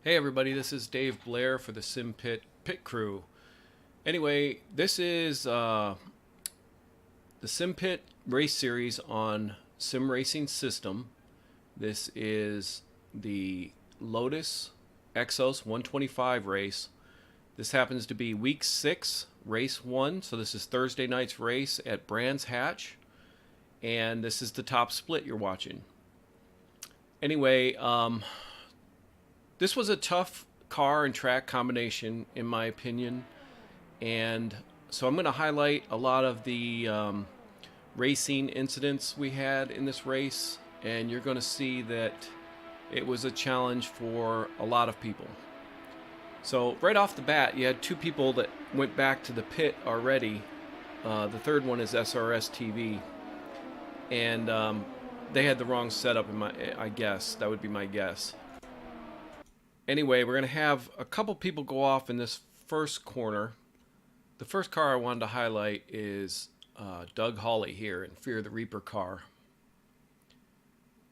Hey everybody, this is Dave Blair for the Simpit Pit Crew. Anyway, this is the Simpit race series on sim racing system. This is the Lotus Exos 125 race. This happens to be week 6, race 1. So this is Thursday night's race at Brands Hatch. And this is the top split you're watching. Anyway, this was a tough car and track combination, in my opinion. And so I'm going to highlight a lot of the racing incidents we had in this race. And you're going to see that it was a challenge for a lot of people. So right off the bat, you had two people that went back to the pit already. The third one is SRS TV. And they had the wrong setup, I guess. That would be my guess. Anyway, we're going to have a couple people go off in this first corner. The first car I wanted to highlight is Doug Hawley here in Fear the Reaper car.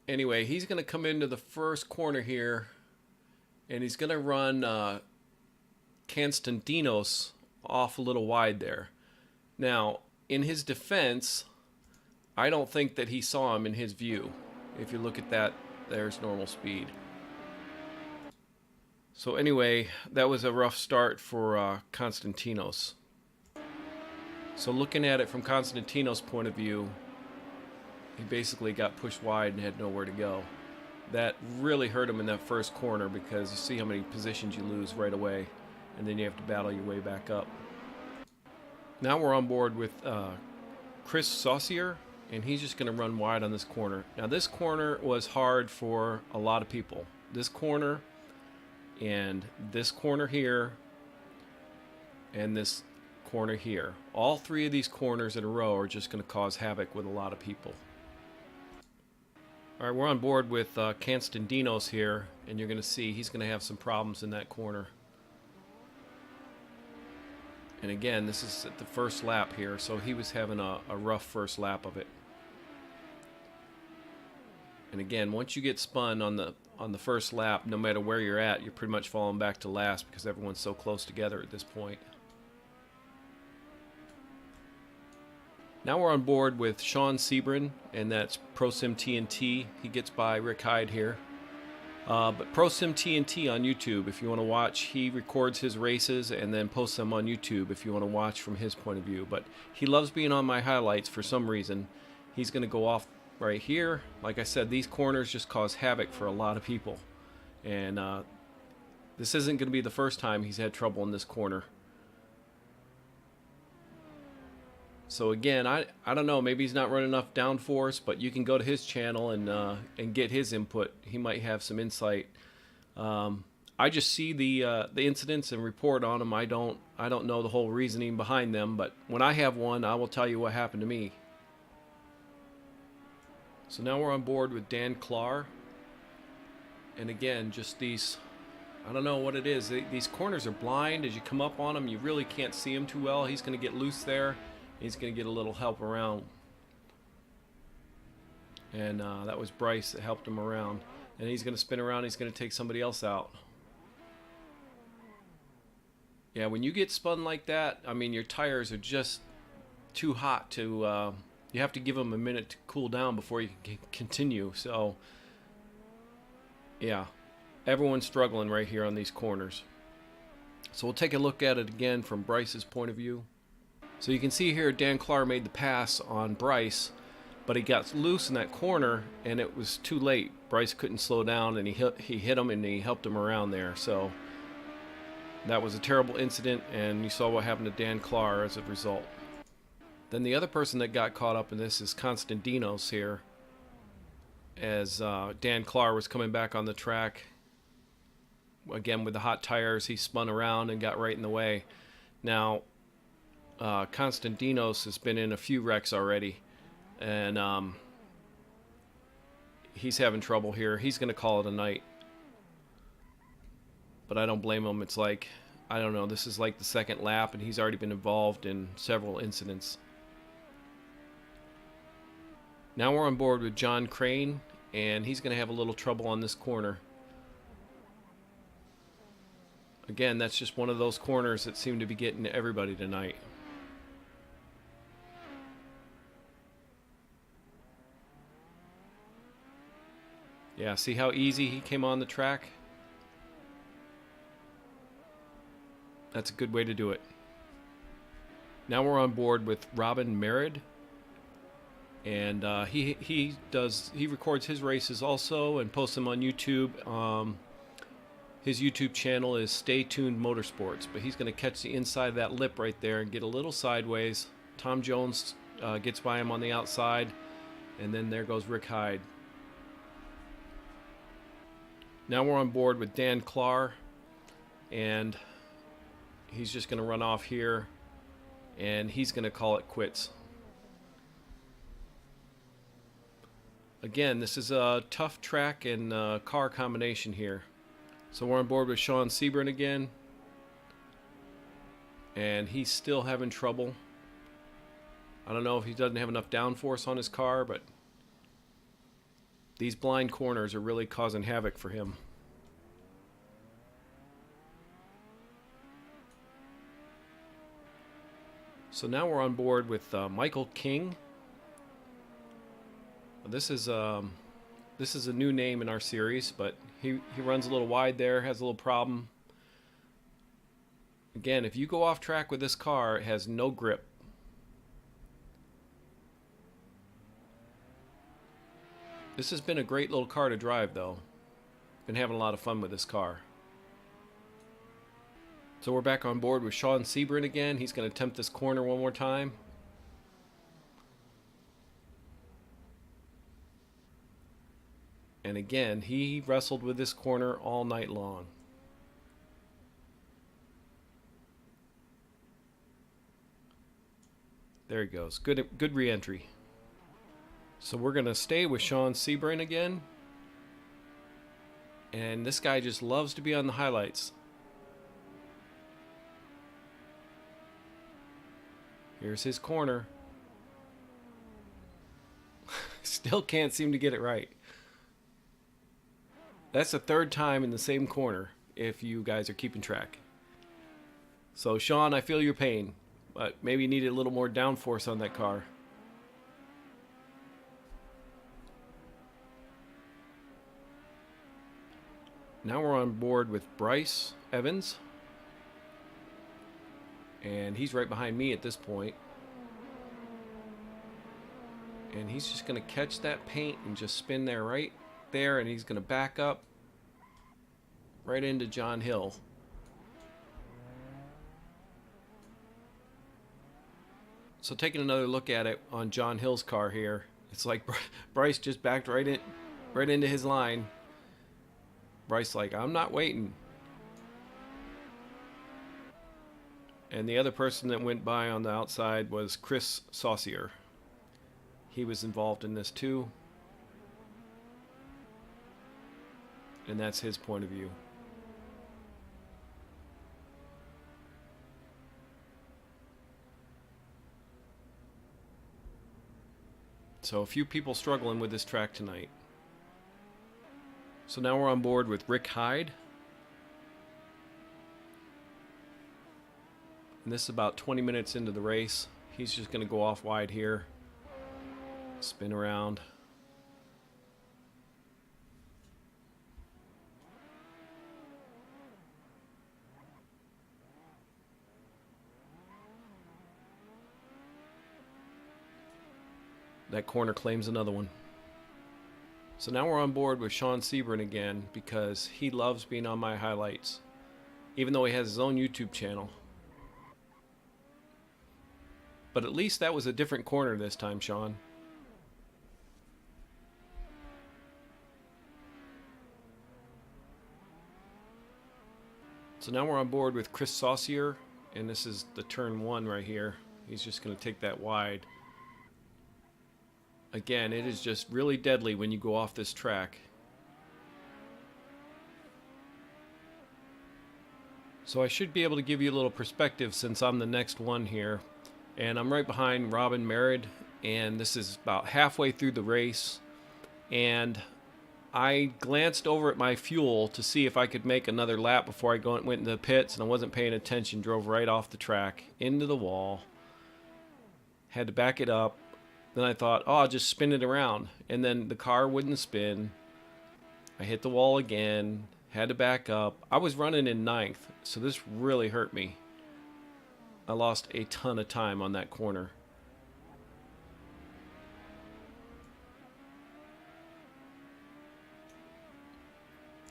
Anyway, he's going to come into the first corner here, and he's going to run Constantinos off a little wide there. Now, in his defense, I don't think that he saw him in his view. If you look at that, there's normal speed. So anyway, that was a rough start for Constantinos. So looking at it from Constantinos' point of view, he basically got pushed wide and had nowhere to go. That really hurt him in that first corner because you see how many positions you lose right away, and then you have to battle your way back up. Now we're on board with Chris Saucier, and he's just going to run wide on this corner. Now this corner was hard for a lot of people. This corner and this corner here and this corner here. All three of these corners in a row are just going to cause havoc with a lot of people. Alright, we're on board with Constantinos here, and you're going to see he's going to have some problems in that corner. And again, this is at the first lap here, so he was having a rough first lap of it. And again, once you get spun on the first lap, no matter where you're at, you're pretty much falling back to last because everyone's so close together at this point. Now we're on board with Sean Sebrin, and that's ProSim TNT. He gets by Rick Hyde here. But ProSim TNT on YouTube, if you want to watch, he records his races and then posts them on YouTube if you want to watch from his point of view. But he loves being on my highlights for some reason. He's going to go off right here. Like I said, these corners just cause havoc for a lot of people. And this isn't going to be the first time he's had trouble in this corner. So again, I don't know, maybe he's not running enough downforce, but you can go to his channel and get his input. He might have some insight. I just see the incidents and report on them. I don't know the whole reasoning behind them, but when I have one, I will tell you what happened to me. So now we're on board with Dan Clar. And again, just these, I don't know what it is. These corners are blind. As you come up on them, you really can't see them too well. He's going to get loose there. He's going to get a little help around. And that was Bryce that helped him around. And he's going to spin around. He's going to take somebody else out. Yeah, when you get spun like that, I mean, your tires are just too hot to... you have to give them a minute to cool down before you can continue. So, yeah, everyone's struggling right here on these corners. So we'll take a look at it again from Bryce's point of view. So you can see here Dan Clar made the pass on Bryce, but he got loose in that corner and it was too late. Bryce couldn't slow down and he hit him and he helped him around there. So that was a terrible incident, and you saw what happened to Dan Clar as a result. Then the other person that got caught up in this is Constantinos here. As Dan Clar was coming back on the track, again with the hot tires, he spun around and got right in the way. Now, Constantinos has been in a few wrecks already, and he's having trouble here. He's going to call it a night. But I don't blame him. It's like, I don't know, this is like the second lap, and he's already been involved in several incidents. Now we're on board with John Crane, and he's going to have a little trouble on this corner. Again, that's just one of those corners that seem to be getting everybody tonight. Yeah, see how easy he came on the track? That's a good way to do it. Now we're on board with Robin Merritt, and he records his races also and posts them on YouTube. His YouTube channel is Stay Tuned Motorsports, but he's going to catch the inside of that lip right there and get a little sideways. Tom Jones gets by him on the outside, and then there goes Rick Hyde. Now we're on board with Dan Clark, and he's just going to run off here, and he's going to call it quits. Again, this is a tough track and car combination here. So we're on board with Sean Sebring again, and he's still having trouble. I don't know if he doesn't have enough downforce on his car, but these blind corners are really causing havoc for him. So now we're on board with Michael King. This is a new name in our series, but he runs a little wide there, has a little problem. Again, if you go off track with this car, it has no grip. This has been a great little car to drive, though. Been having a lot of fun with this car. So we're back on board with Sean Sebring again. He's going to attempt this corner one more time. And again, he wrestled with this corner all night long. There he goes. Good re-entry. So we're going to stay with Sean Sebring again. And this guy just loves to be on the highlights. Here's his corner. Still can't seem to get it right. That's the third time in the same corner, if you guys are keeping track. So Sean, I feel your pain, but maybe you needed a little more downforce on that car. Now we're on board with Bryce Evans. And he's right behind me at this point. And he's just going to catch that paint and just spin there right there, and he's going to back up right into John Hill. So taking another look at it on John Hill's car here, it's like Bryce just backed right into his line. Bryce like, I'm not waiting. And the other person that went by on the outside was Chris Saucier. He was involved in this too. And that's his point of view. So a few people struggling with this track tonight. So now we're on board with Rick Hyde. And this is about 20 minutes into the race. He's just going to go off wide here. Spin around. That corner claims another one. So now we're on board with Sean Sebring again because he loves being on my highlights, even though he has his own YouTube channel. But at least that was a different corner this time, Sean. So now we're on board with Chris Saucier, and this is the turn one right here. He's just going to take that wide. Again, it is just really deadly when you go off this track. So I should be able to give you a little perspective since I'm the next one here. And I'm right behind Robin Merritt, and this is about halfway through the race. And I glanced over at my fuel to see if I could make another lap before I went into the pits, and I wasn't paying attention. Drove right off the track into the wall. Had to back it up. Then I thought, oh, I'll just spin it around. And then the car wouldn't spin. I hit the wall again. Had to back up. I was running in 9th, so this really hurt me. I lost a ton of time on that corner.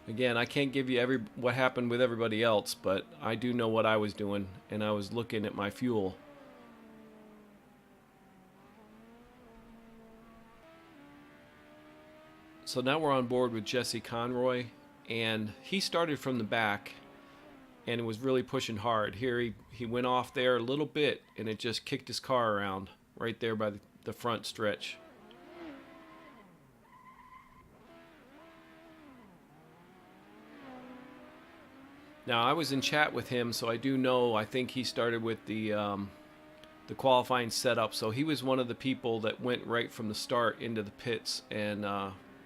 Again, I can't give you what happened with everybody else, but I do know what I was doing, and I was looking at my fuel. So now we're on board with Jesse Conroy, and he started from the back and was really pushing hard. Here he went off there a little bit, and it just kicked his car around right there by the front stretch. Now, I was in chat with him, so I do know, I think he started with the qualifying setup. So he was one of the people that went right from the start into the pits and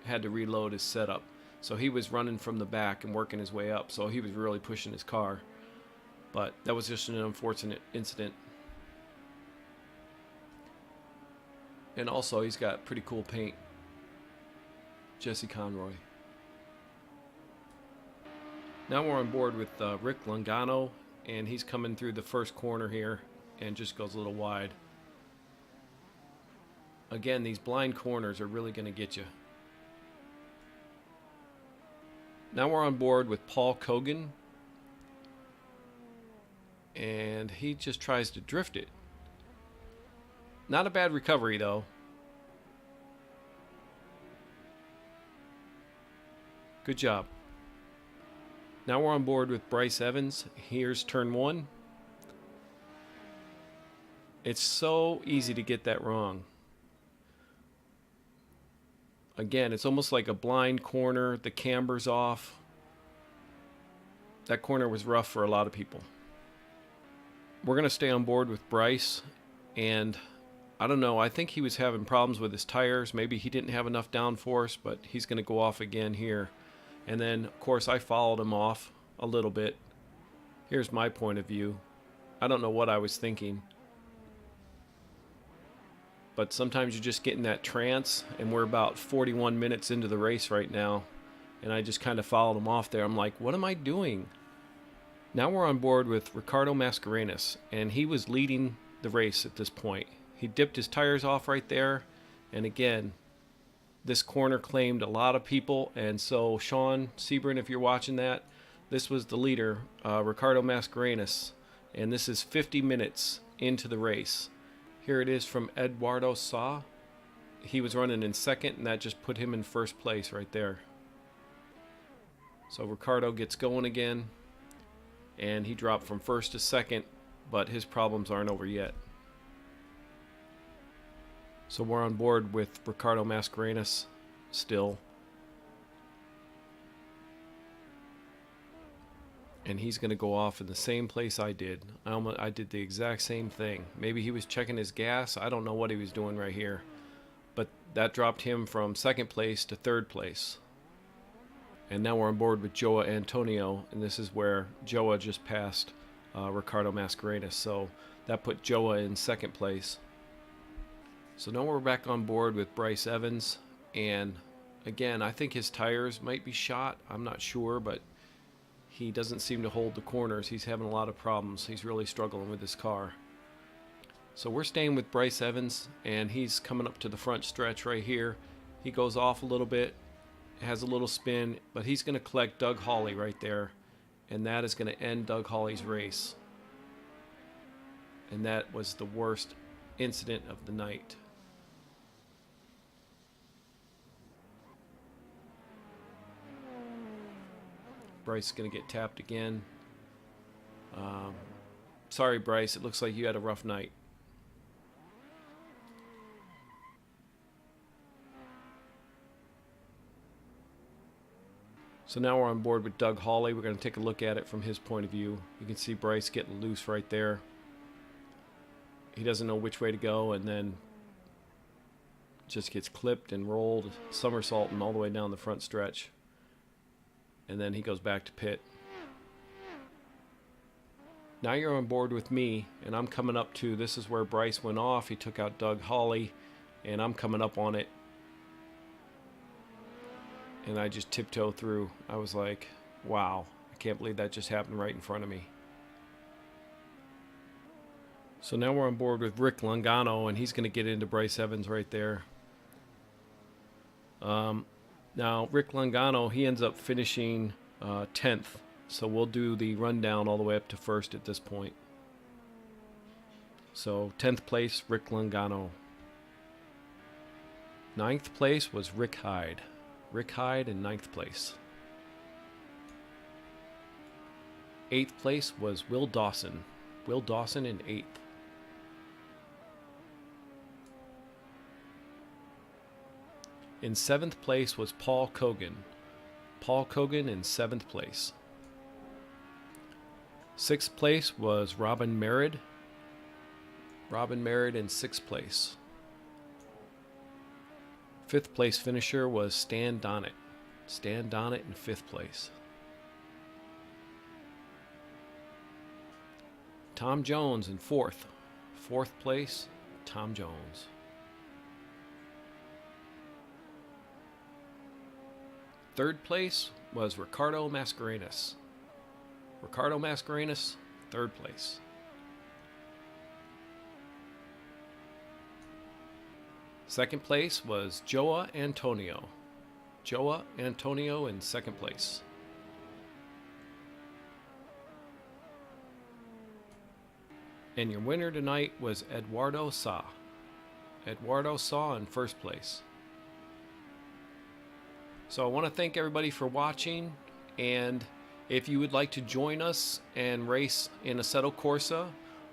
had to reload his setup. So he was running from the back and working his way up. So he was really pushing his car. But that was just an unfortunate incident. And also, he's got pretty cool paint. Jesse Conroy. Now we're on board with Rick Longano, and he's coming through the first corner here and just goes a little wide. Again, these blind corners are really going to get you. Now we're on board with Paul Kogan, and he just tries to drift it. Not a bad recovery, though. Good job. Now we're on board with Bryce Evans. Here's turn 1. It's so easy to get that wrong. Again, it's almost like a blind corner. The camber's off. That corner was rough for a lot of people. We're going to stay on board with Bryce. And I don't know, I think he was having problems with his tires. Maybe he didn't have enough downforce, but he's going to go off again here. And then, of course, I followed him off a little bit. Here's my point of view. I don't know what I was thinking. But sometimes you just get in that trance, and we're about 41 minutes into the race right now. And I just kind of followed him off there. I'm like, what am I doing? Now we're on board with Ricardo Mascarenas, and he was leading the race at this point. He dipped his tires off right there, and again, this corner claimed a lot of people, and so Sean Sebring, if you're watching that, this was the leader, Ricardo Mascarenas, and this is 50 minutes into the race. Here it is from Eduardo Sa. He was running in second, and that just put him in first place right there. So Ricardo gets going again, and he dropped from first to second, but his problems aren't over yet. So we're on board with Ricardo Mascarenas still. And he's going to go off in the same place I did. I did the exact same thing. Maybe he was checking his gas. I don't know what he was doing right here. But that dropped him from second place to third place. And now we're on board with Joa Antonio. And this is where Joa just passed Ricardo Mascarenas. So that put Joa in second place. So now we're back on board with Bryce Evans, and again, I think his tires might be shot. I'm not sure, but he doesn't seem to hold the corners. He's having a lot of problems. He's really struggling with his car. So we're staying with Bryce Evans, and he's coming up to the front stretch right here. He goes off a little bit, has a little spin, but he's going to collect Doug Hawley right there, and that is going to end Doug Hawley's race. And that was the worst incident of the night. Bryce is going to get tapped again. Sorry, Bryce. It looks like you had a rough night. So now we're on board with Doug Hawley. We're going to take a look at it from his point of view. You can see Bryce getting loose right there. He doesn't know which way to go, and then just gets clipped and rolled, somersaulting all the way down the front stretch. And then he goes back to pit. Now you're on board with me, and I'm coming up to, this is where Bryce went off. He took out Doug Hawley, and I'm coming up on it. And I just tiptoe through. I was like, wow, I can't believe that just happened right in front of me. So now we're on board with Rick Longano, and he's going to get into Bryce Evans right there. Now, Rick Longano, he ends up finishing 10th. So we'll do the rundown all the way up to first at this point. So 10th place, Rick Longano. 9th place was Rick Hyde. Rick Hyde in 9th place. 8th place was Will Dawson. Will Dawson in 8th. In 7th place was Paul Kogan. Paul Kogan in 7th place. 6th place was Robin Merritt. Robin Merritt in 6th place. 5th place finisher was Stan Donnett. Stan Donnett in 5th place. Tom Jones in 4th. 4th place, Tom Jones. 3rd place was Ricardo Mascarenas. Ricardo Mascarenas, 3rd place. Second place was Joa Antonio. Joa Antonio in 2nd place. And your winner tonight was Eduardo Sa. Eduardo Sa in 1st place. So I want to thank everybody for watching, and if you would like to join us and race in Assetto Corsa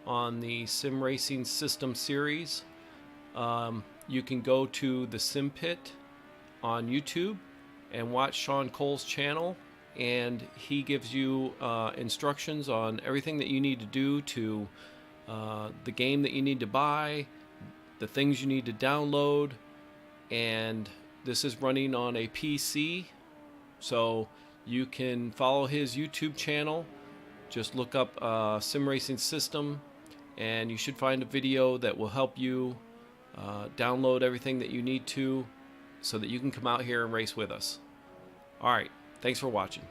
on the Sim Racing System series, you can go to the Simpit on YouTube and watch Sean Cole's channel, and he gives you instructions on everything that you need to do to the game that you need to buy, the things you need to download, and this is running on a PC, so you can follow his YouTube channel. Just look up Sim Racing System, and you should find a video that will help you download everything that you need to so that you can come out here and race with us. Alright, thanks for watching.